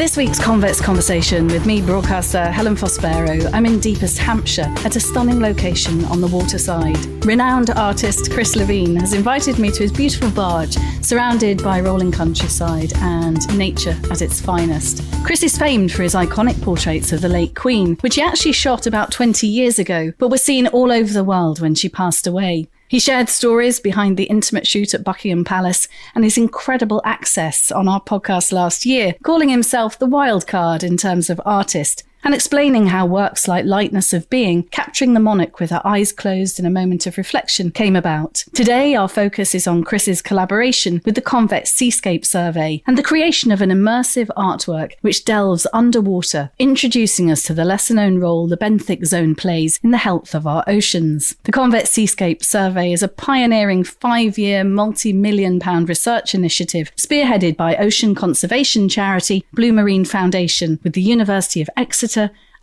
this week's Convex Conversation with me, broadcaster Helen Fospero, I'm in deepest Hampshire at a stunning location on the waterside. Renowned artist Chris Levine has invited me to his beautiful barge, surrounded by rolling countryside and nature at its finest. Chris is famed for his iconic portraits of the late Queen, which he actually shot about 20 years ago, but were seen all over the world when she passed away. He shared stories behind the intimate shoot at Buckingham Palace and his incredible access on our podcast last year, calling himself the wild card in terms of artist, and explaining how works like Lightness of Being, capturing the monarch with her eyes closed in a moment of reflection, came about. Today, our focus is on Chris's collaboration with the Convex Seascape Survey and the creation of an immersive artwork which delves underwater, introducing us to the lesser-known role the Benthic zone plays in the health of our oceans. The Convex Seascape Survey is a pioneering 5-year, multi-million-pound research initiative spearheaded by ocean conservation charity Blue Marine Foundation with the University of Exeter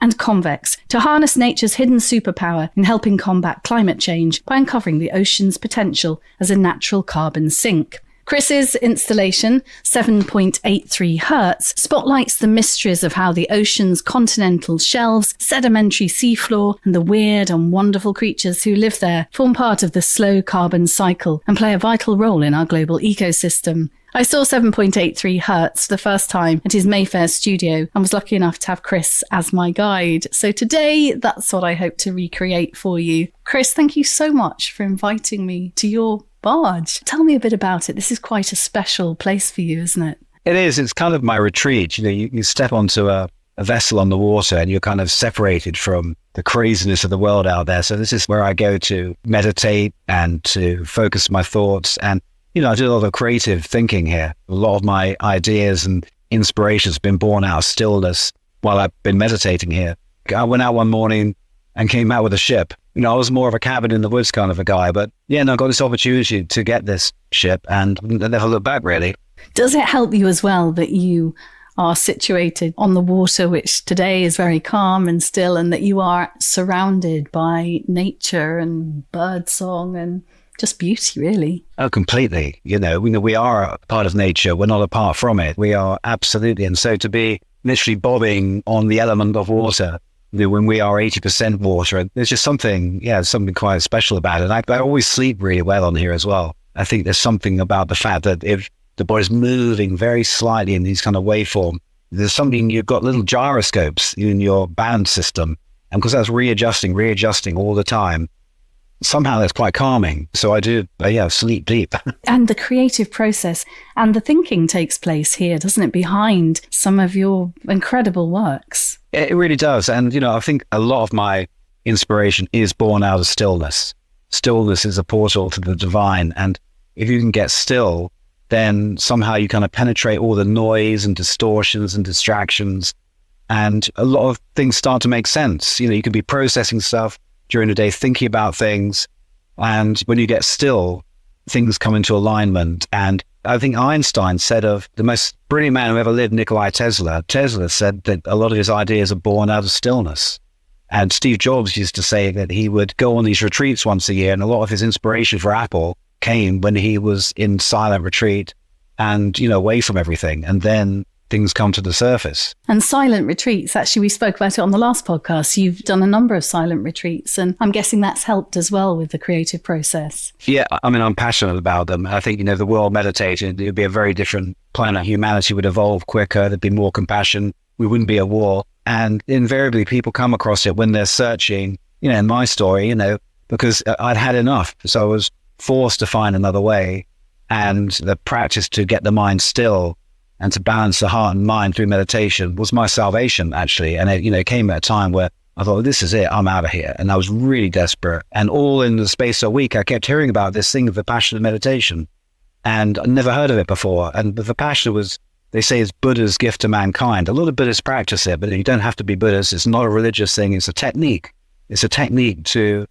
and Convex to harness nature's hidden superpower in helping combat climate change by uncovering the ocean's potential as a natural carbon sink. Chris's installation, 7.83 Hertz, spotlights the mysteries of how the ocean's continental shelves, sedimentary seafloor, and the weird and wonderful creatures who live there form part of the slow carbon cycle and play a vital role in our global ecosystem. I saw 7.83 Hertz for the first time at his Mayfair studio and was lucky enough to have Chris as my guide. So today, that's what I hope to recreate for you. Chris, thank you so much for inviting me to your barge. Tell me a bit about it. This is quite a special place for you, isn't it? It is. It's kind of my retreat. You step onto a vessel on the water and you're kind of separated from the craziness of the world out there. So this is where I go to meditate and to focus my thoughts. And I do a lot of creative thinking here. A lot of my ideas and inspirations have been born out of stillness while I've been meditating here. I went out one morning and came out with a ship. I was more of a cabin in the woods kind of a guy, but I got this opportunity to get this ship and I never looked back, really. Does it help you as well that you are situated on the water, which today is very calm and still, and that you are surrounded by nature and birdsong and just beauty, really? Oh, completely. We are a part of nature. We're not apart from it. We are absolutely. And so to be literally bobbing on the element of water, when we are 80% water, there's just something quite special about it. I always sleep really well on here as well. I think there's something about the fact that if the body's moving very slightly in these kind of waveform, there's something, you've got little gyroscopes in your band system. And because that's readjusting all the time, somehow that's quite calming. So I do, sleep deep. And the creative process and the thinking takes place here, doesn't it, behind some of your incredible works? It really does. And, I think a lot of my inspiration is born out of stillness. Stillness is a portal to the divine. And if you can get still, then somehow you kind of penetrate all the noise and distortions and distractions. And a lot of things start to make sense. You can be processing stuff during the day, thinking about things. And when you get still, things come into alignment. And I think Einstein said of the most brilliant man who ever lived, Nikola Tesla said that a lot of his ideas are born out of stillness. And Steve Jobs used to say that he would go on these retreats once a year, and a lot of his inspiration for Apple came when he was in silent retreat and, away from everything. And then things come to the surface. And silent retreats, actually, we spoke about it on the last podcast. You've done a number of silent retreats, and I'm guessing that's helped as well with the creative process. Yeah, I'm passionate about them. I think, the world meditated, it would be a very different planet. Humanity would evolve quicker. There'd be more compassion. We wouldn't be at war. And invariably, people come across it when they're searching, in my story, because I'd had enough. So I was forced to find another way. And the practice to get the mind still and to balance the heart and mind through meditation was my salvation, actually. And it came at a time where I thought, this is it, I'm out of here. And I was really desperate. And all in the space of a week, I kept hearing about this thing of Vipassana meditation. And I'd never heard of it before. And the Vipassana was, they say, is Buddha's gift to mankind. A lot of Buddhists practice it, but you don't have to be Buddhist. It's not a religious thing. It's a technique. It's a technique to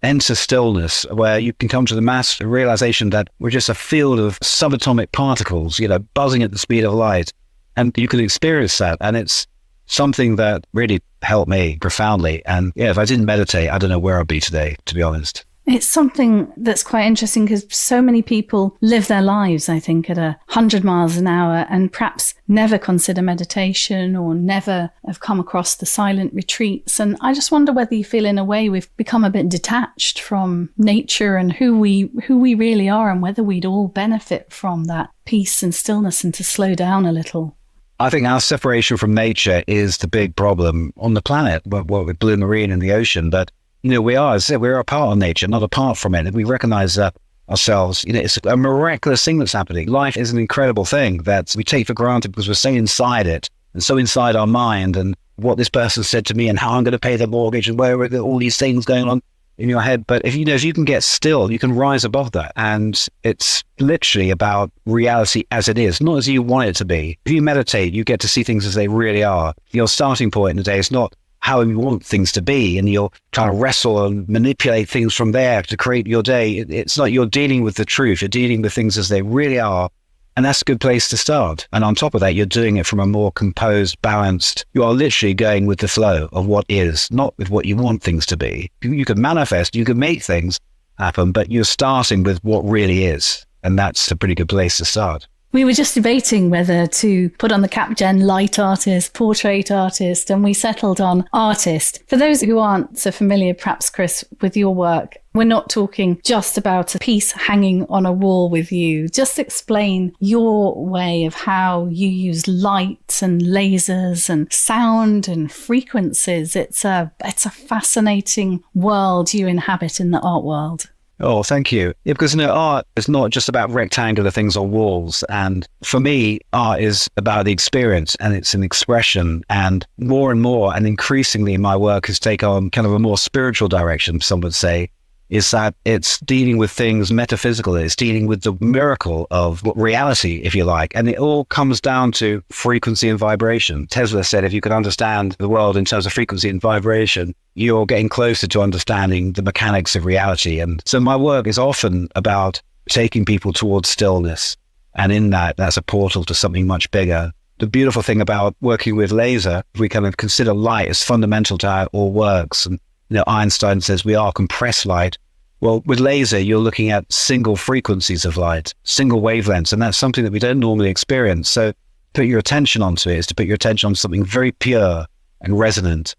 enter stillness, where you can come to the master realization that we're just a field of subatomic particles, buzzing at the speed of light. And you can experience that. And it's something that really helped me profoundly. And if I didn't meditate, I don't know where I'd be today, to be honest. It's something that's quite interesting because so many people live their lives, I think, at 100 miles an hour and perhaps never consider meditation or never have come across the silent retreats. And I just wonder whether you feel in a way we've become a bit detached from nature and who we really are, and whether we'd all benefit from that peace and stillness and to slow down a little. I think our separation from nature is the big problem on the planet, what with blue marine in the ocean. But we are, as I said, we're a part of nature, not apart from it. And we recognize that ourselves, it's a miraculous thing that's happening. Life is an incredible thing that we take for granted because we're so inside it and so inside our mind, and what this person said to me and how I'm going to pay their mortgage and where are all these things going on in your head. But if you can get still, you can rise above that. And it's literally about reality as it is, not as you want it to be. If you meditate, you get to see things as they really are. Your starting point in the day is not how you want things to be, and you're trying to wrestle and manipulate things from there to create your day. It's not, you're dealing with the truth. You're dealing with things as they really are. And that's a good place to start. And on top of that, you're doing it from a more composed, balanced, you are literally going with the flow of what is, not with what you want things to be. You can manifest, you can make things happen, but you're starting with what really is. And that's a pretty good place to start. We were just debating whether to put on the CapGen light artist, portrait artist, and we settled on artist. For those who aren't so familiar, perhaps, Chris, with your work, we're not talking just about a piece hanging on a wall with you. Just explain your way of how you use light and lasers and sound and frequencies. It's a fascinating world you inhabit in the art world. Oh, thank you. Yeah, because art is not just about rectangular things on walls. And for me, art is about the experience, and it's an expression. And more and increasingly my work has taken on kind of a more spiritual direction, some would say, is that it's dealing with things metaphysical. It's dealing with the miracle of reality, if you like. And it all comes down to frequency and vibration. Tesla said, if you could understand the world in terms of frequency and vibration, you're getting closer to understanding the mechanics of reality. And so my work is often about taking people towards stillness. And in that, that's a portal to something much bigger. The beautiful thing about working with laser, we kind of consider light as fundamental to how it all works. And Einstein says we are compressed light. Well, with laser, you're looking at single frequencies of light, single wavelengths, and that's something that we don't normally experience. So put your attention onto it is to put your attention on something very pure and resonant.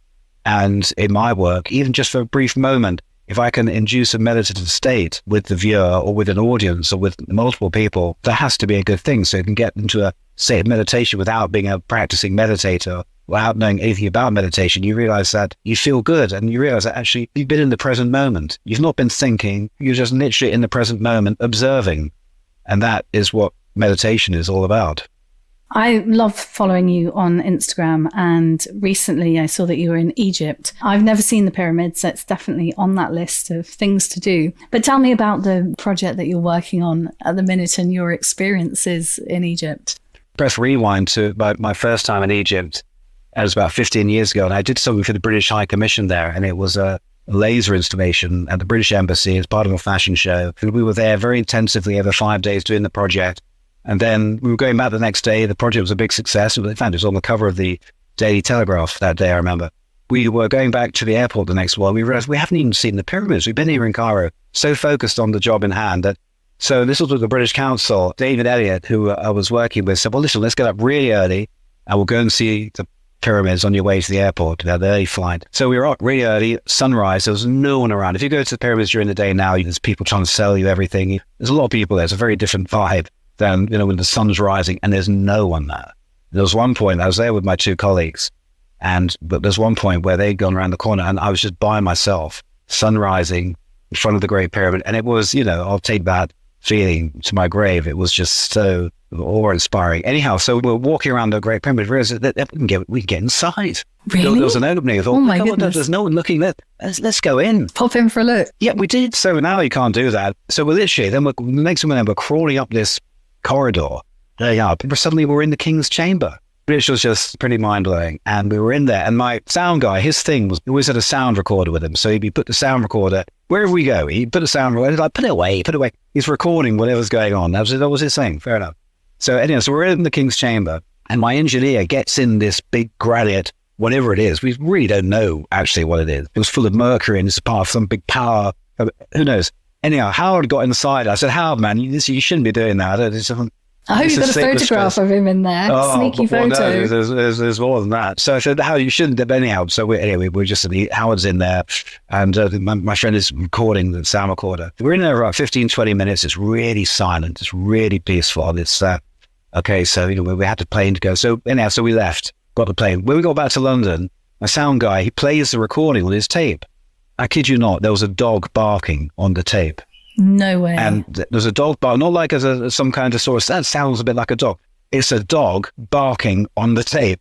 And in my work, even just for a brief moment, if I can induce a meditative state with the viewer or with an audience or with multiple people, that has to be a good thing. So you can get into a state of meditation without being a practicing meditator, without knowing anything about meditation. You realize that you feel good, and you realize that actually you've been in the present moment. You've not been thinking, you're just literally in the present moment observing. And that is what meditation is all about. I love following you on Instagram, and recently I saw that you were in Egypt. I've never seen the pyramids, so it's definitely on that list of things to do. But tell me about the project that you're working on at the minute and your experiences in Egypt. Press rewind to my first time in Egypt. It was about 15 years ago, and I did something for the British High Commission there, and it was a laser installation at the British Embassy as part of a fashion show. And we were there very intensively over 5 days doing the project. And then we were going back the next day. The project was a big success. In fact, it was on the cover of the Daily Telegraph that day, I remember. We were going back to the airport the next one. We realized we haven't even seen the pyramids. We've been here in Cairo, so focused on the job in hand that. So this was with the British Council. David Elliott, who I was working with, said, well, listen, let's get up really early and we'll go and see the pyramids on your way to the airport. We had the early flight. So we were up really early, sunrise. There was no one around. If you go to the pyramids during the day now, there's people trying to sell you everything. There's a lot of people there. It's a very different vibe than, when the sun's rising and there's no one there. There was one point, I was there with my two colleagues, but there's one point where they'd gone around the corner and I was just by myself, sun rising in front of the Great Pyramid. And it was, I'll take that feeling to my grave. It was just so awe-inspiring. Anyhow, so we're walking around the Great Pyramid, realized that we can get inside. Really? There was an opening. I thought, oh my goodness. There's no one looking there. Let's go in. Pop in for a look. Yeah, we did. So now you can't do that. So we're literally, the next thing we're crawling up this corridor. There you are. Suddenly we're in the King's Chamber, which was just pretty mind-blowing. And we were in there. And my sound guy, his thing was, he always had a sound recorder with him. So he'd put the sound recorder, wherever we go, he'd put a sound recorder, like, put it away. He's recording whatever's going on. That was his thing. Fair enough. So anyway, so we're in the King's Chamber, and my engineer gets in this big granite, whatever it is. We really don't know actually what it is. It was full of mercury, and it's part of some big power Who knows? Anyhow, Howard got inside. I said, Howard, man, you shouldn't be doing that. I hope you've got a photograph of him in there. Sneaky photo. No, there's more than that. So I said, Howard, you shouldn't have. Anyhow, so we're just, Howard's in there, and my friend is recording the sound recorder. We're in there about 15, 20 minutes. It's really silent. It's really peaceful. It's, okay, so, we had the plane to go. So anyhow, so we left, got the plane. When we got back to London, my sound guy, he plays the recording on his tape. I kid you not, there was a dog barking on the tape. No way. And there's a dog bark, not like as some kind of source. That sounds a bit like a dog. It's a dog barking on the tape,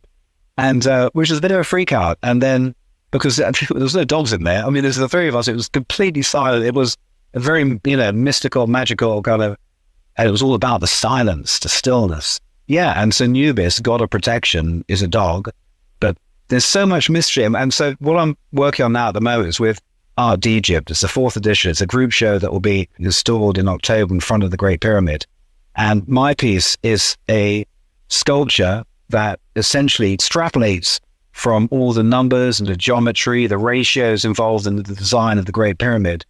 and which was a bit of a freak out. And then, because there was no dogs in there, I mean, there's the three of us. It was completely silent. It was a very, mystical, magical kind of, and it was all about the silence, the stillness. Yeah, and so Nubis, god of protection, is a dog, but there's so much mystery. And so what I'm working on now at the moment is with Art Egypt. It's the 4th edition. It's a group show that will be installed in October in front of the Great Pyramid. And my piece is a sculpture that essentially extrapolates from all the numbers and the geometry, the ratios involved in the design of the Great Pyramid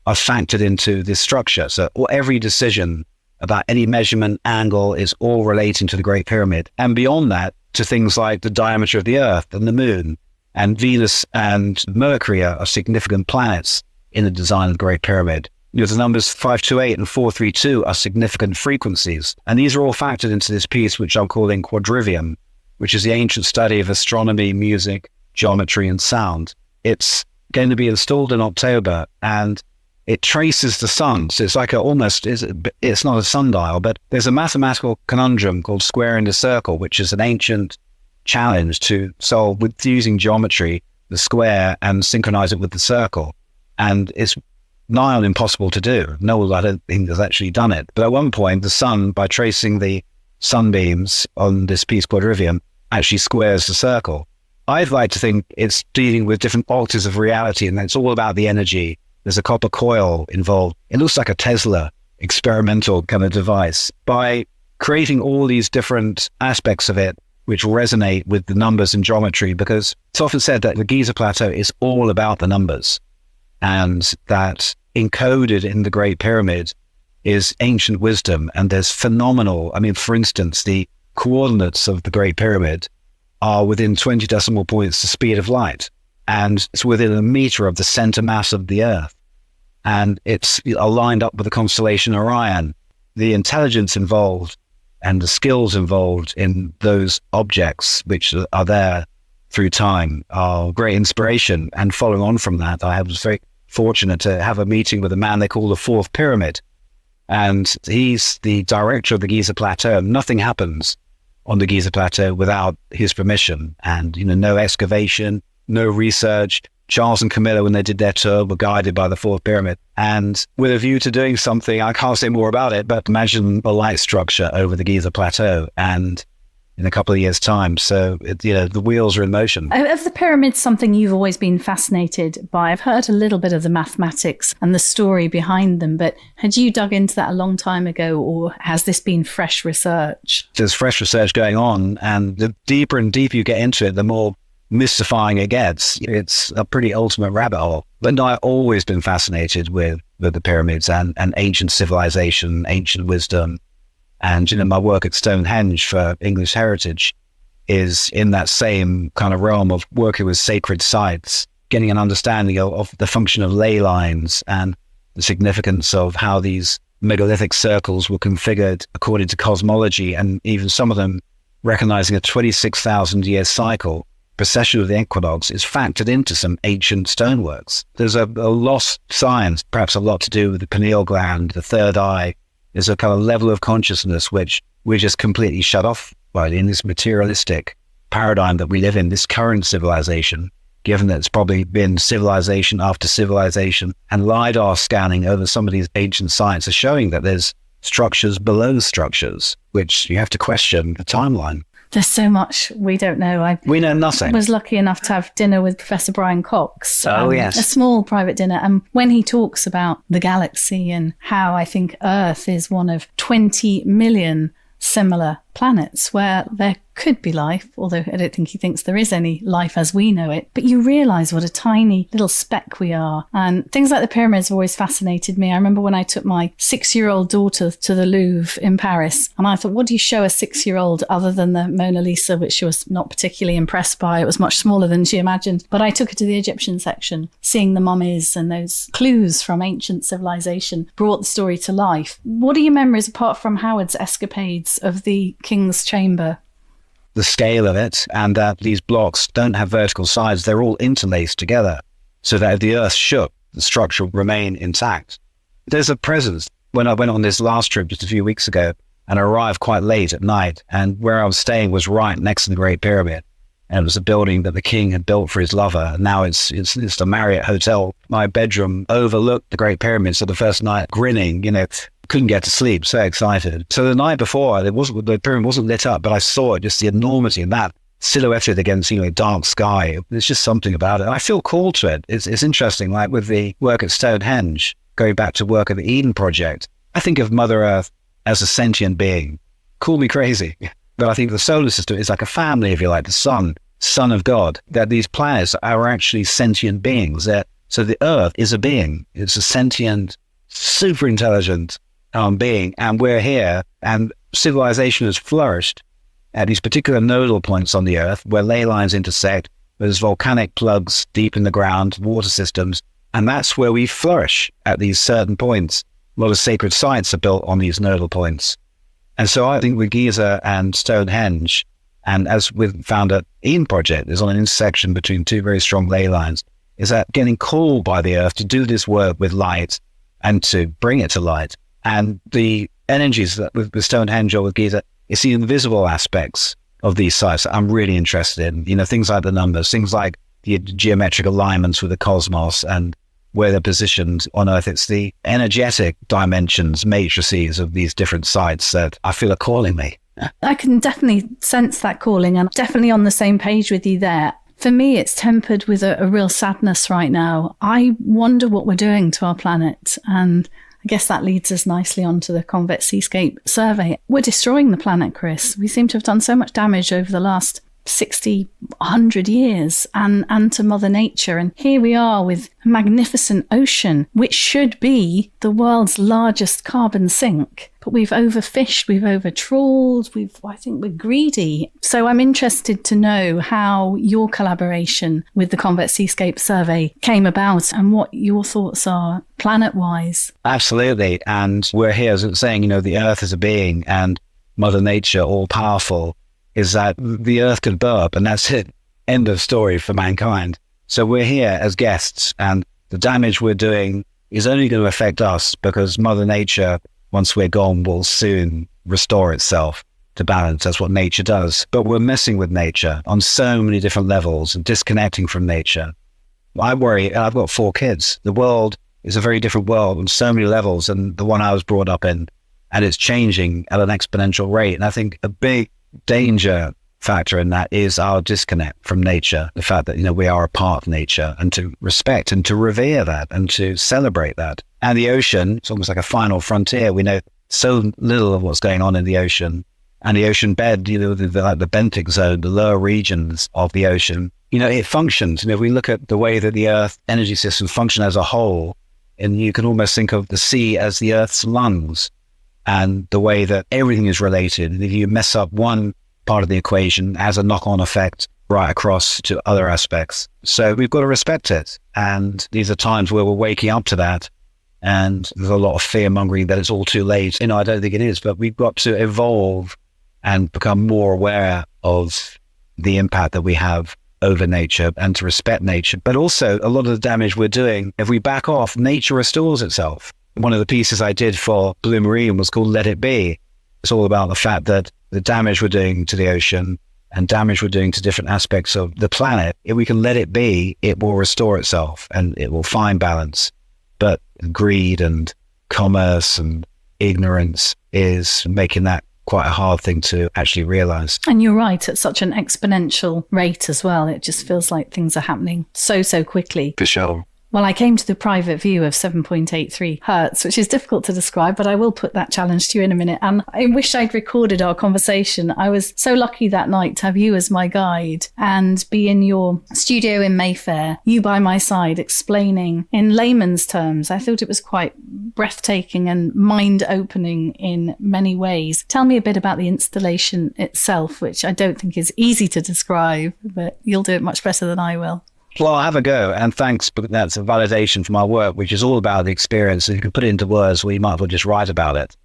are factored into this structure. So every decision about any measurement angle is all relating to the Great Pyramid. And beyond that, to things like the diameter of the Earth and the Moon. And Venus and Mercury are significant planets in the design of the Great Pyramid. The numbers 528 and 432 are significant frequencies. And these are all factored into this piece, which I'm calling Quadrivium, which is the ancient study of astronomy, music, geometry, and sound. It's going to be installed in October, and it traces the sun. So it's like it's not a sundial, but there's a mathematical conundrum called squaring the circle, which is an ancient challenge to solve with using geometry, the square, and synchronize it with the circle. And it's nigh on impossible to do. No one, I don't think, has actually done it. But at one point, the sun, by tracing the sunbeams on this piece Quadrivium, actually squares the circle. I'd like to think it's dealing with different octaves of reality, and it's all about the energy. There's a copper coil involved. It looks like a Tesla experimental kind of device. By creating all these different aspects of it, which resonate with the numbers and geometry, because it's often said that the Giza Plateau is all about the numbers, and that encoded in the Great Pyramid is ancient wisdom. And there's phenomenal, for instance, the coordinates of the Great Pyramid are within 20 decimal points the speed of light, and it's within a meter of the center mass of the Earth. And it's aligned up with the constellation Orion. The intelligence involved and the skills involved in those objects, which are there through time, are great inspiration. And following on from that, I was very fortunate to have a meeting with a man they call the Fourth Pyramid. And he's the director of the Giza Plateau. Nothing happens on the Giza Plateau without his permission. And, no excavation, no research. Charles and Camilla, when they did their tour, were guided by the Fourth Pyramid. And with a view to doing something, I can't say more about it, but imagine a light structure over the Giza Plateau and in a couple of years' time. So, the wheels are in motion. Of the pyramids, something you've always been fascinated by. I've heard a little bit of the mathematics and the story behind them, but had you dug into that a long time ago, or has this been fresh research? There's fresh research going on, and the deeper and deeper you get into it, the more mystifying it gets. It's a pretty ultimate rabbit hole. But no, I've always been fascinated with the pyramids and ancient civilization, ancient wisdom. And, my work at Stonehenge for English Heritage is in that same kind of realm of working with sacred sites, getting an understanding of the function of ley lines and the significance of how these megalithic circles were configured according to cosmology, and even some of them recognizing a 26,000 year cycle. Precession of the equinox is factored into some ancient stoneworks. There's a lost science, perhaps a lot to do with the pineal gland, the third eye. There's a kind of level of consciousness which we're just completely shut off by in this materialistic paradigm that we live in, this current civilization, given that it's probably been civilization after civilization, and LiDAR scanning over some of these ancient sites are showing that there's structures below structures, which you have to question the timeline. There's so much we don't know. We know nothing. I was lucky enough to have dinner with Professor Brian Cox. Yes. A small private dinner. And when he talks about the galaxy and how I think Earth is one of 20 million similar planets where there could be life, although I don't think he thinks there is any life as we know it. But you realise what a tiny little speck we are. And things like the pyramids have always fascinated me. I remember when I took my 6-year-old daughter to the Louvre in Paris, and I thought, what do you show a 6-year-old other than the Mona Lisa, which she was not particularly impressed by? It was much smaller than she imagined. But I took her to the Egyptian section, seeing the mummies and those clues from ancient civilization brought the story to life. What are your memories, apart from Howard's escapades, of the King's Chamber? The scale of it, and that these blocks don't have vertical sides. They're all interlaced together so that if the earth shook, the structure would remain intact. There's a presence. When I went on this last trip just a few weeks ago and arrived quite late at night, and where I was staying was right next to the Great Pyramid. And it was a building that the king had built for his lover. And now it's a Marriott hotel. My bedroom overlooked the Great Pyramid. So the first night, grinning, couldn't get to sleep, so excited. So the night before, the pyramid wasn't lit up, but I saw it, just the enormity of that, silhouetted against a dark sky. There's just something about it. I feel called to it. It's interesting, like with the work at Stonehenge, going back to work at the Eden Project, I think of Mother Earth as a sentient being. Call me crazy, but I think the solar system is like a family, if you like, the son of God, that these planets are actually sentient beings. So the Earth is a being. It's a sentient, super intelligent being, and we're here, and civilization has flourished at these particular nodal points on the Earth where ley lines intersect. There's volcanic plugs deep in the ground, water systems, and that's where we flourish at these certain points. A lot of sacred sites are built on these nodal points. And so I think with Giza and Stonehenge, and as we've found at Eden Project, is on an intersection between two very strong ley lines, is that getting called by the Earth to do this work with light and to bring it to light. And the energies that with Stonehenge or with Giza, it's the invisible aspects of these sites that I'm really interested in. Things like the numbers, things like the geometric alignments with the cosmos and where they're positioned on Earth. It's the energetic dimensions, matrices of these different sites that I feel are calling me. I can definitely sense that calling, and I'm definitely on the same page with you there. For me, it's tempered with a real sadness right now. I wonder what we're doing to our planet, and I guess that leads us nicely on to the Convex Seascape Survey. We're destroying the planet, Chris. We seem to have done so much damage over the last 60, 100 years and to Mother Nature. And here we are with a magnificent ocean, which should be the world's largest carbon sink. But we've overfished, we've over-trawled, I think we're greedy. So I'm interested to know how your collaboration with the Convex Seascape Survey came about and what your thoughts are planet-wise. Absolutely. And we're here, as I was saying, the Earth is a being, and Mother Nature, all-powerful, is that the Earth could burp, and that's it. End of story for mankind. So we're here as guests, and the damage we're doing is only going to affect us because Mother Nature, once we're gone, will soon restore itself to balance. That's what nature does. But we're messing with nature on so many different levels and disconnecting from nature. I worry, I've got 4 kids. The world is a very different world on so many levels than the one I was brought up in, and it's changing at an exponential rate. And I think a big danger factor in that is our disconnect from nature, the fact that we are a part of nature, and to respect and to revere that and to celebrate that. And the ocean, it's almost like a final frontier. We know so little of what's going on in the ocean, and the ocean bed, the Benthic zone, the lower regions of the ocean, it functions. If we look at the way that the Earth energy systems function as a whole, and you can almost think of the sea as the Earth's lungs, and the way that everything is related. And if you mess up one part of the equation, it has a knock-on effect right across to other aspects. So we've got to respect it. And these are times where we're waking up to that. And there's a lot of fear-mongering that it's all too late. I don't think it is, but we've got to evolve and become more aware of the impact that we have over nature and to respect nature. But also, a lot of the damage we're doing, if we back off, nature restores itself. One of the pieces I did for Blue Marine was called Let It Be. It's all about the fact that the damage we're doing to the ocean and damage we're doing to different aspects of the planet, if we can let it be, it will restore itself and it will find balance. But greed and commerce and ignorance is making that quite a hard thing to actually realize. And you're right, at such an exponential rate as well. It just feels like things are happening so quickly. For sure. Well, I came to the private view of 7.83 Hertz, which is difficult to describe, but I will put that challenge to you in a minute. And I wish I'd recorded our conversation. I was so lucky that night to have you as my guide and be in your studio in Mayfair, you by my side, explaining in layman's terms. I thought it was quite breathtaking and mind-opening in many ways. Tell me a bit about the installation itself, which I don't think is easy to describe, but you'll do it much better than I will. Well, I'll have a go. And thanks, but that's a validation for my work, which is all about the experience. If you can put it into words, well, you might as well just write about it.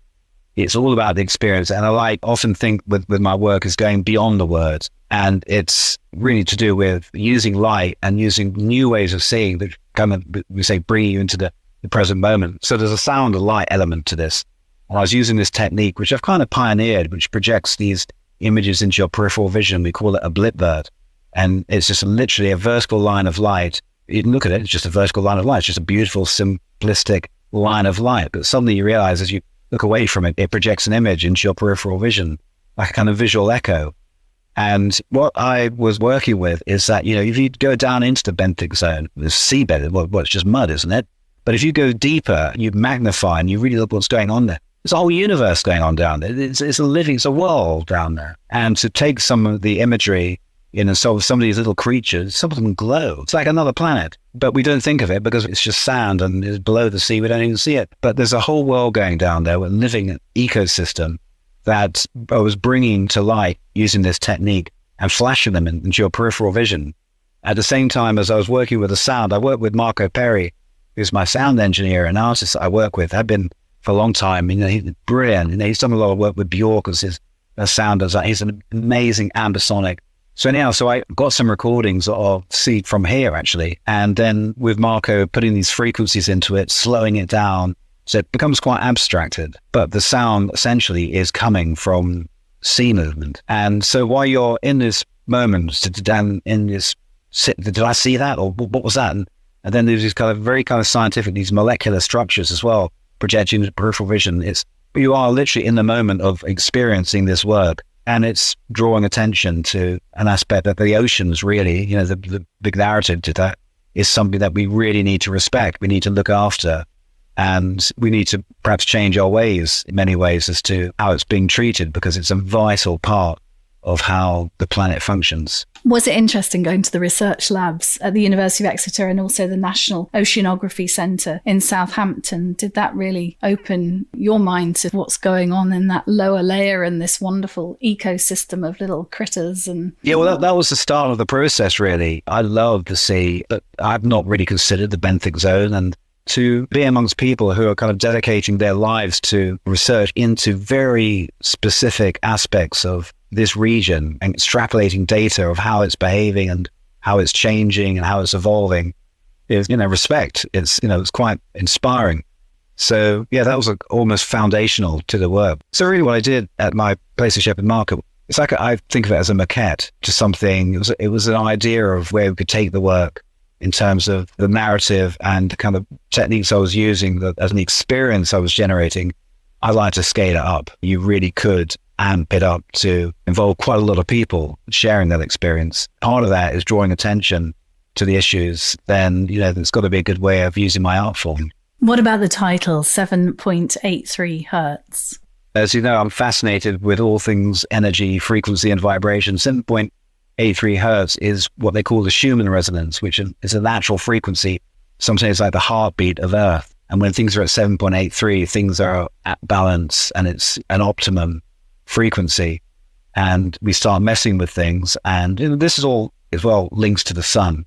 It's all about the experience. And I often think with my work is going beyond the words. And it's really to do with using light and using new ways of seeing that kind of, we say, bring you into the present moment. So there's a sound and light element to this. And I was using this technique, which I've kind of pioneered, which projects these images into your peripheral vision. We call it a blipvert. And it's just literally a vertical line of light. You can look at it, it's just a vertical line of light. It's just a beautiful, simplistic line of light. But suddenly you realize as you look away from it, it projects an image into your peripheral vision, like a kind of visual echo. And what I was working with is that, if you go down into the benthic zone, the seabed, well, it's just mud, isn't it? But if you go deeper, you magnify and you really look what's going on there. There's a whole universe going on down there. It's a world down there. And to take some of the imagery, so some of these little creatures, some of them glow. It's like another planet, but we don't think of it because it's just sand and it's below the sea. We don't even see it. But there's a whole world going down there with a living ecosystem that I was bringing to light using this technique and flashing them into your peripheral vision. At the same time as I was working with the sound, I worked with Marco Perry, who's my sound engineer and artist I work with. I've been for a long time. He's brilliant. He's done a lot of work with Bjork as his sound design. He's an amazing ambisonic. So I got some recordings of Seed from here, actually. And then with Marco putting these frequencies into it, slowing it down. So it becomes quite abstracted. But the sound essentially is coming from sea movement. And so while you're in this moment, did I see that? Or what was that? And then there's these kind of very kind of scientific, these molecular structures as well, projecting into peripheral vision. You are literally in the moment of experiencing this work. And it's drawing attention to an aspect that the oceans really, the big narrative to that is something that we really need to respect. We need to look after, and we need to perhaps change our ways in many ways as to how it's being treated, because it's a vital part of how the planet functions. Was it interesting going to the research labs at the University of Exeter and also the National Oceanography Centre in Southampton? Did that really open your mind to what's going on in that lower layer and this wonderful ecosystem of little critters? Yeah, well, that was the start of the process, really. I love the sea, but I've not really considered the benthic zone, and to be amongst people who are kind of dedicating their lives to research into very specific aspects of this region and extrapolating data of how it's behaving and how it's changing and how it's evolving is, respect. It's quite inspiring. So yeah, that was almost foundational to the work. So really what I did at my place of Shepherd Market, it's like I think of it as a maquette to something. It was an idea of where we could take the work in terms of the narrative and the kind of techniques I was using as an experience I was generating. I like to scale it up. You really could amp it up to involve quite a lot of people sharing that experience. Part of that is drawing attention to the issues. Then, there's got to be a good way of using my art form. What about the title, 7.83 Hertz? As you know, I'm fascinated with all things energy, frequency, and vibration. 7.83 Hertz is what they call the Schumann resonance, which is a natural frequency. Sometimes it's like the heartbeat of Earth. And when things are at 7.83, things are at balance and it's an optimum frequency. And we start messing with things. And this is all as well links to the sun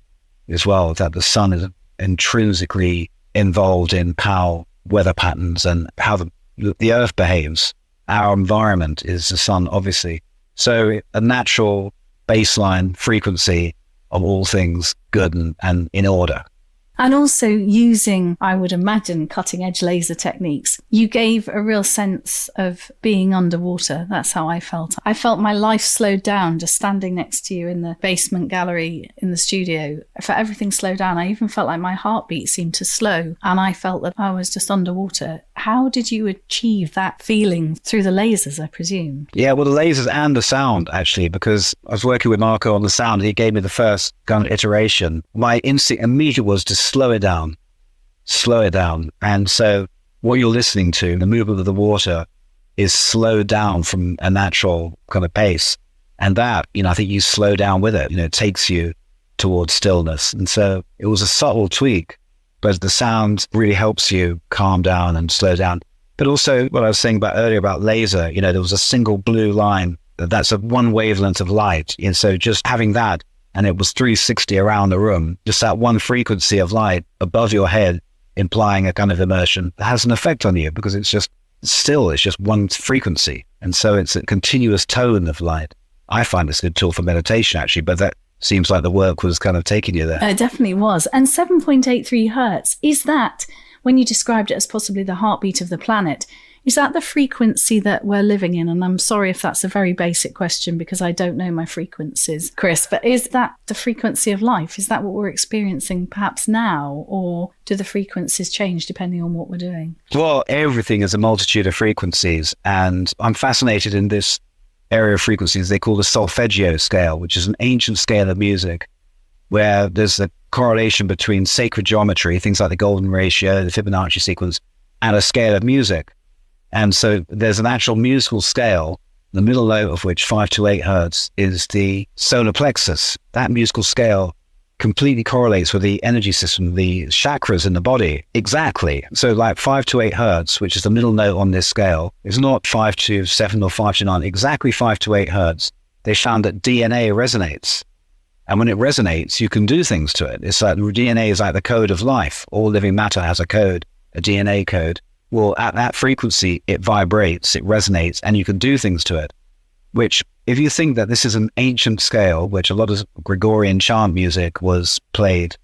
as well, that the sun is intrinsically involved in how weather patterns and how the Earth behaves. Our environment is the sun, obviously. So a natural baseline frequency of all things good and in order. And also using, I would imagine, cutting edge laser techniques. You gave a real sense of being underwater. That's how I felt. I felt my life slowed down just standing next to you in the basement gallery in the studio. I felt everything slowed down. I even felt like my heartbeat seemed to slow. And I felt that I was just underwater. How did you achieve that feeling through the lasers, I presume? Yeah, well, the lasers and the sound, actually, because I was working with Marco on the sound. He gave me the first kind of iteration. My instinct immediately was to slow it down. And so what you're listening to, the movement of the water, is slowed down from a natural kind of pace. And that, I think you slow down with it. It takes you towards stillness. And so it was a subtle tweak, but the sound really helps you calm down and slow down. But also what I was saying about earlier about laser, there was a single blue line. That's a one wavelength of light. And so just having that, and it was 360 around the room, just that one frequency of light above your head, implying a kind of immersion, that has an effect on you because it's just one frequency. And so it's a continuous tone of light. I find it's a good tool for meditation, actually, but that seems like the work was kind of taking you there. It definitely was. And 7.83 Hertz, is that, when you described it as possibly the heartbeat of the planet, is that the frequency that we're living in? And I'm sorry if that's a very basic question because I don't know my frequencies, Chris, but is that the frequency of life? Is that what we're experiencing perhaps now? Or do the frequencies change depending on what we're doing? Well, everything is a multitude of frequencies. And I'm fascinated in this area of frequencies they call the solfeggio scale, which is an ancient scale of music where there's a correlation between sacred geometry, things like the golden ratio, the Fibonacci sequence, and a scale of music. And so there's an actual musical scale, the middle note of which, 528 Hertz, is the solar plexus. That musical scale completely correlates with the energy system, the chakras in the body. Exactly. So like 528 Hertz, which is the middle note on this scale, is not 527 or 529, exactly 528 Hertz. They found that DNA resonates. And when it resonates, you can do things to it. It's like DNA is like the code of life. All living matter has a code, a DNA code. Well, at that frequency, it vibrates, it resonates, and you can do things to it. Which, if you think that this is an ancient scale, which a lot of Gregorian chant music was played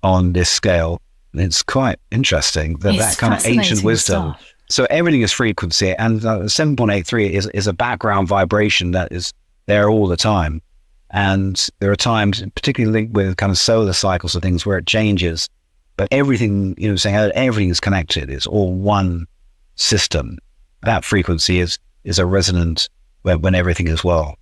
on this scale, it's quite interesting that It's that kind of ancient wisdom. stuff. So everything is frequency, and 7.83 is a background vibration that is there all the time. And there are times, particularly linked with kind of solar cycles and things, where it changes. But everything, everything is connected. It's all one system. That frequency is a resonant when everything is well.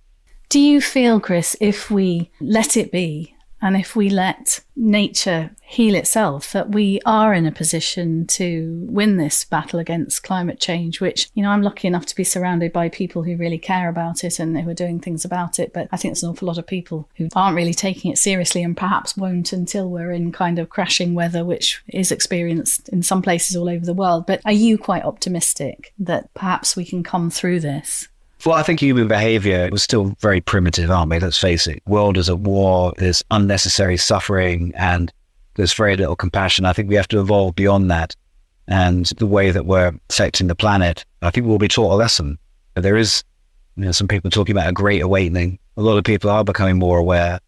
Do you feel, Chris, if we let it be and if we let nature heal itself, that we are in a position to win this battle against climate change, which, I'm lucky enough to be surrounded by people who really care about it and who are doing things about it. But I think there's an awful lot of people who aren't really taking it seriously and perhaps won't until we're in kind of crashing weather, which is experienced in some places all over the world. But are you quite optimistic that perhaps we can come through this? Well, I think human behavior was still very primitive, aren't we? Let's face it. The world is at war, there's unnecessary suffering, and there's very little compassion. I think we have to evolve beyond that. And the way that we're affecting the planet, I think we'll be taught a lesson. There is, some people talking about a great awakening. A lot of people are becoming more aware,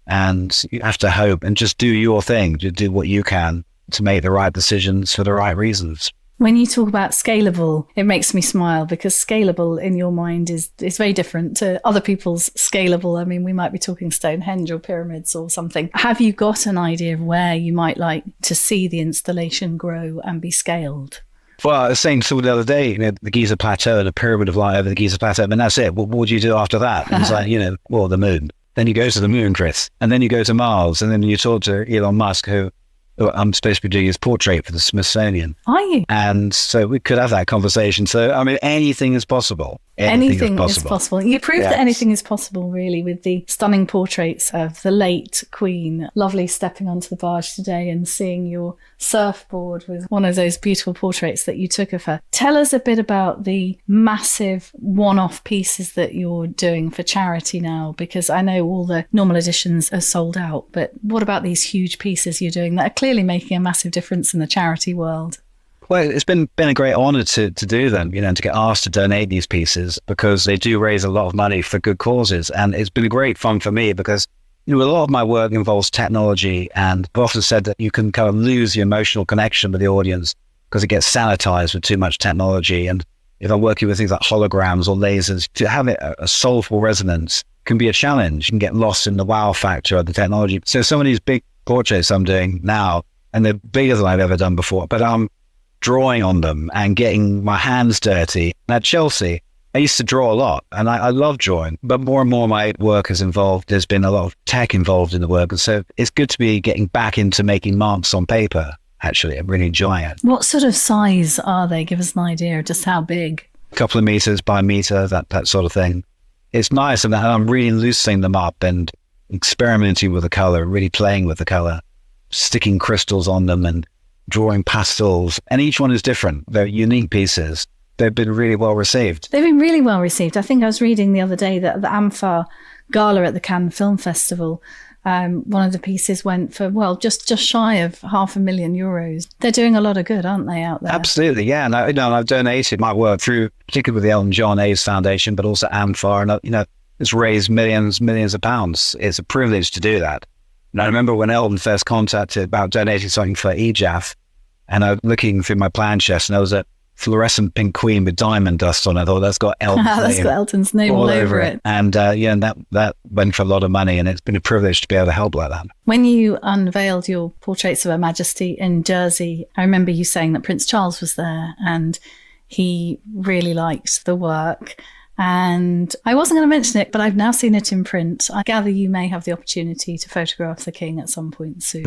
and you have to hope and just do your thing, just do what you can to make the right decisions for the right reasons. When you talk about scalable, it makes me smile because scalable in your mind is very different to other people's scalable. I mean, we might be talking Stonehenge or pyramids or something. Have you got an idea of where you might like to see the installation grow and be scaled? Well, I was saying to the other day, the Giza Plateau and the Pyramid of Light over the Giza Plateau, and that's it. What would you do after that? And it's like, the moon. Then you go to the moon, Chris. And then you go to Mars. And then you talk to Elon Musk, who I'm supposed to be doing his portrait for the Smithsonian. Are you? And so we could have that conversation. So, anything is possible. Anything is possible. You proved that anything is possible, really, with the stunning portraits of the late Queen. Lovely stepping onto the barge today and seeing your surfboard with one of those beautiful portraits that you took of her. Tell us a bit about the massive one-off pieces that you're doing for charity now, because I know all the normal editions are sold out. But what about these huge pieces you're doing that are clearly making a massive difference in the charity world? Well, it's been a great honor to do them, and to get asked to donate these pieces, because they do raise a lot of money for good causes. And it's been great fun for me because, a lot of my work involves technology, and I've often said that you can kind of lose the emotional connection with the audience because it gets sanitized with too much technology. And if I'm working with things like holograms or lasers, to have it a soulful resonance can be a challenge. You can get lost in the wow factor of the technology. So some of these big portraits I'm doing now, and they're bigger than I've ever done before, but drawing on them and getting my hands dirty. And at Chelsea, I used to draw a lot, and I love drawing, but more and more my work is involved. There's been a lot of tech involved in the work, and so it's good to be getting back into making marks on paper. Actually, I'm really enjoying it. What sort of size are they? Give us an idea of just how big. A couple of meters by meter, that sort of thing. It's nice, and I'm really loosening them up and experimenting with the color, really playing with the color, sticking crystals on them and drawing pastels, and each one is different. They're unique pieces. They've been really well received. They've been really well received. I think I was reading the other day that the AMFA Gala at the Cannes Film Festival, one of the pieces went for, well, just shy of €500,000. They're doing a lot of good, aren't they, out there? Absolutely, yeah. And I've donated my work through, particularly with the Elton John AIDS Foundation, but also AMFA, and it's raised millions of pounds. It's a privilege to do that. And I remember when Elton first contacted about donating something for EJAF, and I was looking through my plan chest, and there was a fluorescent pink queen with diamond dust on it. I thought, that's got Elton's name. That's got Elton's name all over it. And and that went for a lot of money, and it's been a privilege to be able to help like that. When you unveiled your portraits of Her Majesty in Jersey, I remember you saying that Prince Charles was there and he really liked the work. And I wasn't going to mention it, but I've now seen it in print. I gather you may have the opportunity to photograph the king at some point soon.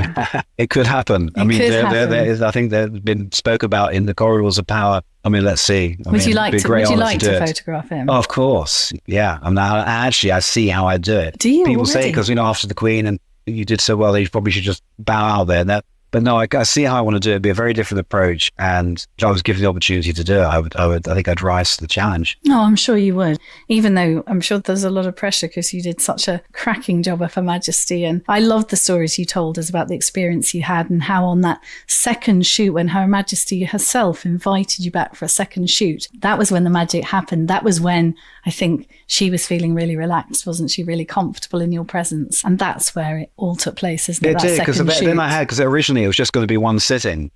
It could happen. There is, I think there's been spoke about in the corridors of power. I mean, let's see. Would you like to photograph him? Oh, of course. Yeah. I mean, I see how I do it. Do you? People already? say, because, after the Queen and you did so well, you probably should just bow out there. But no, I see how I want to do it. It'd be a very different approach. And if I was given the opportunity to do it, I think I'd rise to the challenge. No, I'm sure you would. Even though I'm sure there's a lot of pressure because you did such a cracking job of Her Majesty. And I loved the stories you told us about the experience you had and how on that second shoot, when Her Majesty herself invited you back for a second shoot, that was when the magic happened. That was when I think she was feeling really relaxed, wasn't she? Really comfortable in your presence. And that's where it all took place, isn't it? It did, because originally it was just going to be one sitting,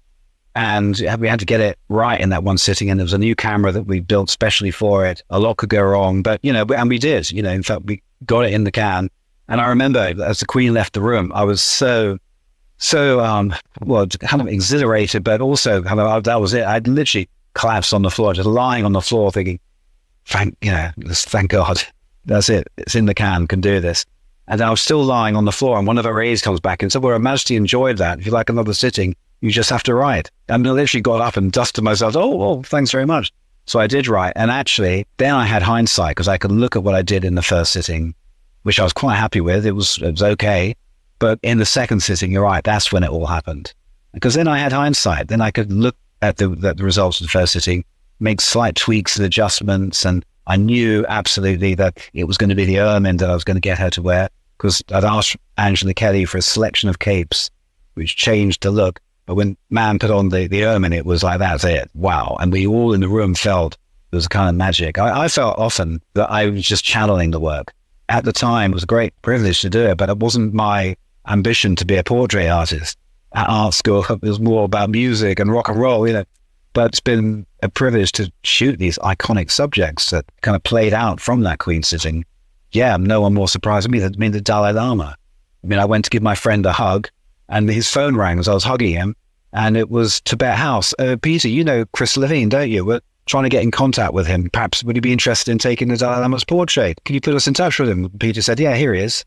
and we had to get it right in that one sitting, and there was a new camera that we built specially for it. A lot could go wrong, but and we did. In fact, we got it in the can. And I remember as the Queen left the room, I was so kind of exhilarated, but also that was it. I'd literally collapsed on the floor, just lying on the floor, thinking, thank God, that's it. It's in the can do this. And I was still lying on the floor, and one of her aides comes back and said, well, Her Majesty enjoyed that. If you like another sitting, you just have to write. And I literally got up and dusted myself. Oh, thanks very much. So I did write. And actually, then I had hindsight because I could look at what I did in the first sitting, which I was quite happy with. It was okay. But in the second sitting, you're right, that's when it all happened. Because then I had hindsight. Then I could look at the results of the first sitting, make slight tweaks and adjustments, and I knew absolutely that it was going to be the ermine that I was going to get her to wear, because I'd asked Angela Kelly for a selection of capes, which changed the look. But when Man put on the ermine, it was like, that's it. Wow. And we all in the room felt there was a kind of magic. I felt often that I was just channeling the work. At the time, it was a great privilege to do it, but it wasn't my ambition to be a portrait artist. At art school, it was more about music and rock and roll, But it's been a privilege to shoot these iconic subjects that kind of played out from that Queen sitting. Yeah, no one more surprised than me, the Dalai Lama. I went to give my friend a hug, and his phone rang as I was hugging him, and it was Tibet House. Peter, you know Chris Levine, don't you? We're trying to get in contact with him. Perhaps would you be interested in taking the Dalai Lama's portrait? Can you put us in touch with him? Peter said, yeah, here he is.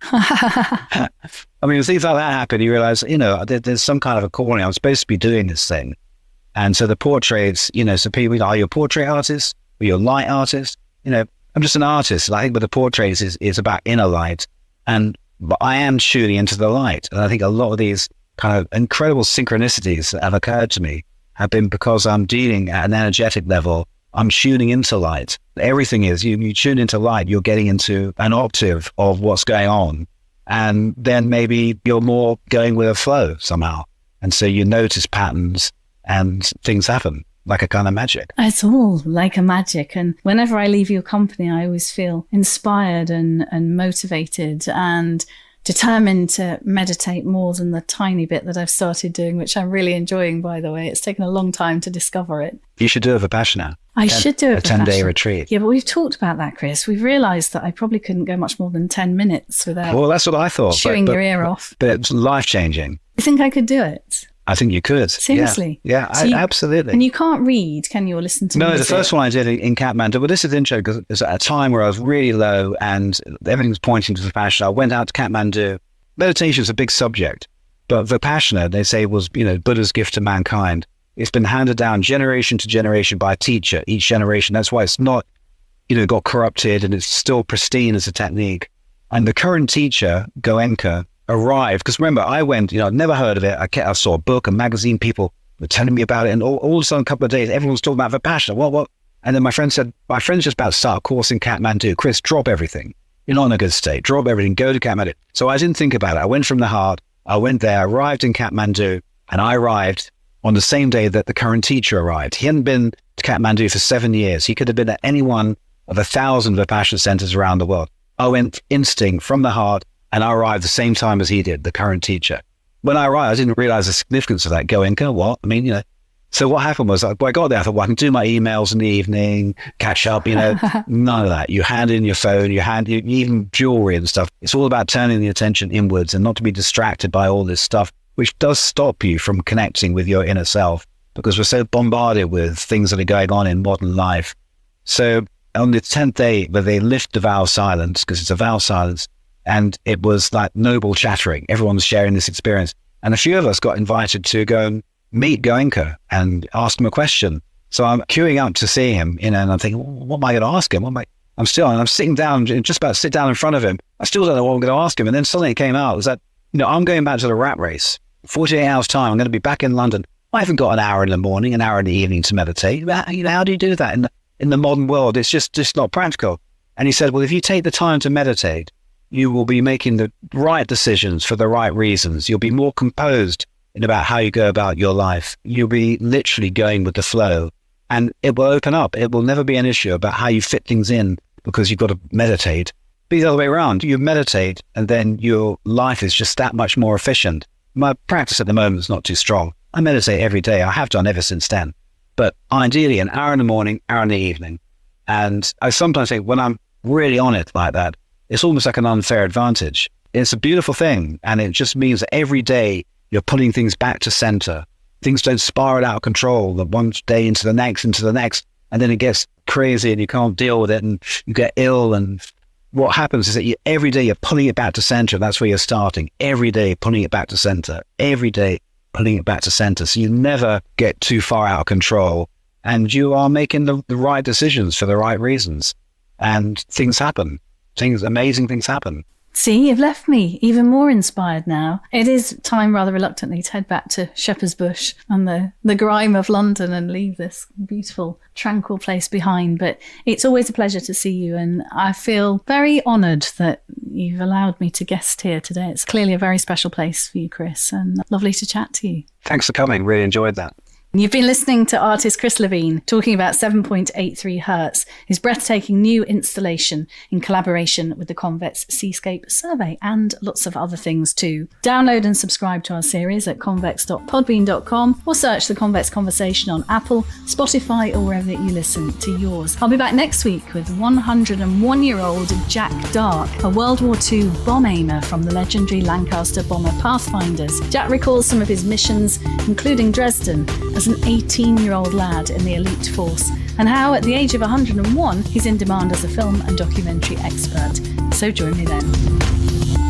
When things like that happen, you realize, there's some kind of a calling. I'm supposed to be doing this thing. And so the portraits, so people, are you a portrait artist? Are you a light artist? I'm just an artist. And I think with the portraits is about inner light. But I am shooting into the light. And I think a lot of these kind of incredible synchronicities that have occurred to me have been because I'm dealing at an energetic level. I'm shooting into light. Everything is, you tune into light, you're getting into an octave of what's going on. And then maybe you're more going with a flow somehow. And so you notice patterns and things happen like a kind of magic. It's all like a magic. And whenever I leave your company, I always feel inspired and motivated and determined to meditate more than the tiny bit that I've started doing, which I'm really enjoying, by the way. It's taken a long time to discover it. You should do a Vipassana. I should do a 10-day retreat. Yeah, but we've talked about that, Chris. We've realised that I probably couldn't go much more than 10 minutes without that's what I thought. Chewing your ear off. But it's life-changing. You think I could do it? I think you could. Seriously? Yeah, absolutely. And you can't read, can you, or listen to music? No, the first one I did in Kathmandu, well, this is interesting because it was at a time where I was really low and everything was pointing to Vipassana. I went out to Kathmandu. Meditation is a big subject, but Vipassana, they say, was, Buddha's gift to mankind. It's been handed down generation to generation by a teacher, each generation. That's why it's not, got corrupted and it's still pristine as a technique. And the current teacher, Goenka, arrived, because remember, I went, I'd never heard of it. I saw a book, a magazine, people were telling me about it, and all of a sudden, a couple of days, everyone's talking about Vipassana. What? And then my friend said, my friend's just about to start a course in Kathmandu. Chris, drop everything. You're not in a good state. Drop everything. Go to Kathmandu. So I didn't think about it. I went from the heart. I went there, arrived in Kathmandu, and I arrived on the same day that the current teacher arrived. He hadn't been to Kathmandu for 7 years. He could have been at any one of 1,000 Vipassana centers around the world. I went instinct from the heart, and I arrived the same time as he did, the current teacher. When I arrived, I didn't realize the significance of that. Goenka, what? So what happened was, I got there, I thought, well, I can do my emails in the evening, catch up, none of that. You hand in your phone, you even jewelry and stuff. It's all about turning the attention inwards and not to be distracted by all this stuff, which does stop you from connecting with your inner self because we're so bombarded with things that are going on in modern life. So on the 10th day, where they lift the vow of silence, because it's a vow of silence, and it was like noble chattering. Everyone's sharing this experience. And a few of us got invited to go and meet Goenka and ask him a question. So I'm queuing up to see him, and I'm thinking, what am I going to ask him? I'm sitting down, just about to sit down in front of him. I still don't know what I'm going to ask him. And then suddenly it came out, was that, I'm going back to the rat race. 48 hours time, I'm going to be back in London. I haven't got an hour in the morning, an hour in the evening to meditate. How do you do that in the modern world? It's just not practical. And he said, well, if you take the time to meditate, you will be making the right decisions for the right reasons. You'll be more composed in about how you go about your life. You'll be literally going with the flow, and it will open up. It will never be an issue about how you fit things in because you've got to meditate. Be the other way around. You meditate and then your life is just that much more efficient. My practice at the moment is not too strong. I meditate every day. I have done ever since then. But ideally an hour in the morning, hour in the evening. And I sometimes think when I'm really on it like that, it's almost like an unfair advantage. It's a beautiful thing. And it just means that every day you're pulling things back to center. Things don't spiral out of control, the one day into the next, and then it gets crazy and you can't deal with it and you get ill. And what happens is that every day you're pulling it back to center. That's where you're starting. Every day pulling it back to center. Every day pulling it back to center. So you never get too far out of control and you are making the right decisions for the right reasons. And things happen. Amazing things happen. See, you've left me even more inspired now. It is time, rather reluctantly, to head back to Shepherd's Bush and the grime of London and leave this beautiful, tranquil place behind. But it's always a pleasure to see you, and I feel very honoured that you've allowed me to guest here today. It's clearly a very special place for you, Chris, and lovely to chat to you. Thanks for coming. Really enjoyed that. You've been listening to artist Chris Levine talking about 7.83 Hertz, his breathtaking new installation in collaboration with the Convex Seascape Survey, and lots of other things too. Download and subscribe to our series at convex.podbean.com or search The Convex Conversation on Apple, Spotify or wherever you listen to yours. I'll be back next week with 101-year-old Jack Dark, a World War II bomb aimer from the legendary Lancaster bomber Pathfinders. Jack recalls some of his missions, including Dresden, as an 18-year-old lad in the elite force, and how at the age of 101 he's in demand as a film and documentary expert. So join me then.